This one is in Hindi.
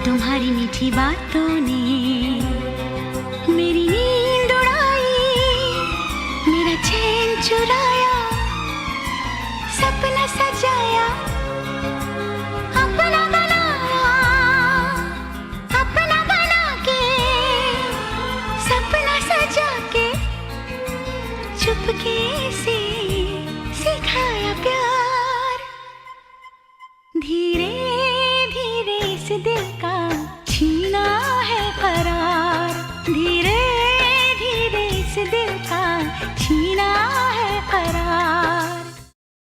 तुम्हारी मीठी बातों ने मेरी नींद उड़ाई, मेरा चैन चुराया, सपना सजाया, अपना बनाया, अपना बना के, सपना सजा के, चुपके से सिखाया प्यार। धीरे धीरे इस दिल का छीना है करार। धीरे